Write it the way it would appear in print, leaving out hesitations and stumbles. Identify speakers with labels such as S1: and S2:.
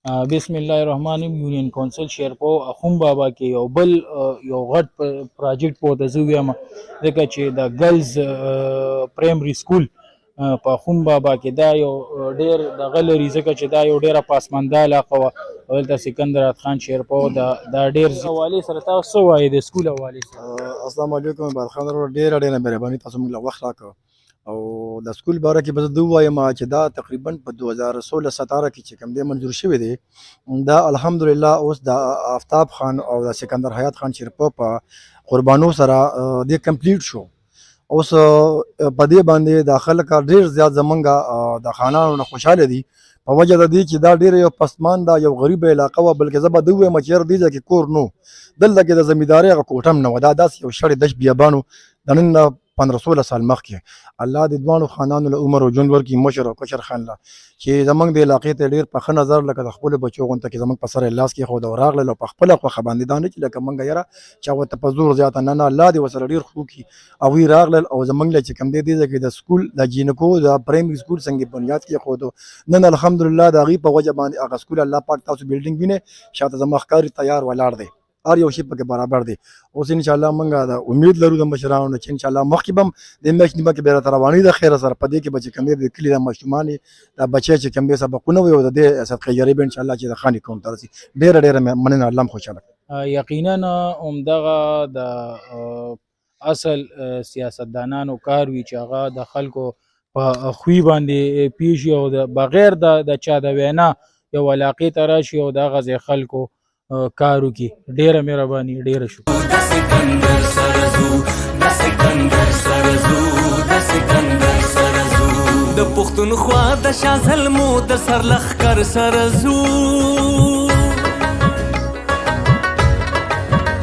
S1: بسم الله الرحمن الرحیم. یونین کونسل شیرپو اخوم بابا کې یو بل یو غټ پروجیکټ په تاسو ویما ځکه چې د ګرلز پرایمري سکول په اخوم بابا کې دا یو ډیر د غلري ځکه چې دا یو ډیره پاسمانده علاقه وه. دلته سکندر خان شیرپو دا ډیر حوالې سره تاسو وایي د سکول حوالې سره.
S2: السلام علیکم عباد خان ورور، ډیره مهرباني تاسو موږ له وخت راکړ او د سکول باره کې به زه ووایم چې دا تقریبا په 2016-17 کې چې کوم دی منظور شوی دی، دا الحمدلله اوس د آفتاب خان او د سکندر حیات خان شیرپو په قربانو سره دی کمپلیټ شو. اوس په دې باندې د خلک ډیر زیات زمونږ د خانانو نه خوشحاله دي په وجه د دې چې دا ډیره یو پسمانده یو غریبه علاقه وه، بلکې زه به ده ووایم چې یاره دې ځای کې کور نه و، دلته کې د زمیندارۍ هغه کوټه هم نه وه، دا داسې یو شړې دش بیابانو د نن نه 15-16 سال مخکې. الله دې دواړو خانانو له عمر او ژوند ورکړي، مشر او کشر خان له چې زمونږ د علاقې ته ډېر په ښه نظر لکه د خپلو بچو غونته کې زمونږ په سر یې لاس کېښود او راغلل او په خپله خوښه باندې دا نه چې لکه مونږ یاره چا ورته په زور زیاته نه الله دې ورسره ډېر ښه وکړي. هغوی راغلل او زمونږ له چې کوم دی دې ځای کې د سکول د جینکو د پرایمري سکول څنګه بنیاد کېښودو. نن الحمدلله د هغې په وجه باندې هغه سکول الله پاک تاسو بلډینګ وینئ شاته زما ښکاري تیار ولاړ دی، هر یو شی پکې برابر دی. اوس انشاءالله موږ د امید لرو د مشرانو نه چې انشاءالله مخکې به هم د میاشت نیمه کې بیا راته رواني د خیره سره په دې کې به چې کوم دی د کلي د ماشومان د بچی چې کوم دی سبقونه وي او د دې صدقې جاري به انشاءالله چې د خانې کوم ته رسي. ډېره مننه، الله هم خوشحاله کړي.
S1: یقینا همدغه د اصل سیاستدانانو کار وي چې هغه د خلکو په خوی باندې پیښي او د بغیر د چا د وینا یو علاقې ته راشي او د هغه ځای خلکو کار وکړي. ډېره مهرباني، ډېره شکر.
S3: د پښتونخوا د شاه زلمو د سر لښکر سره ځو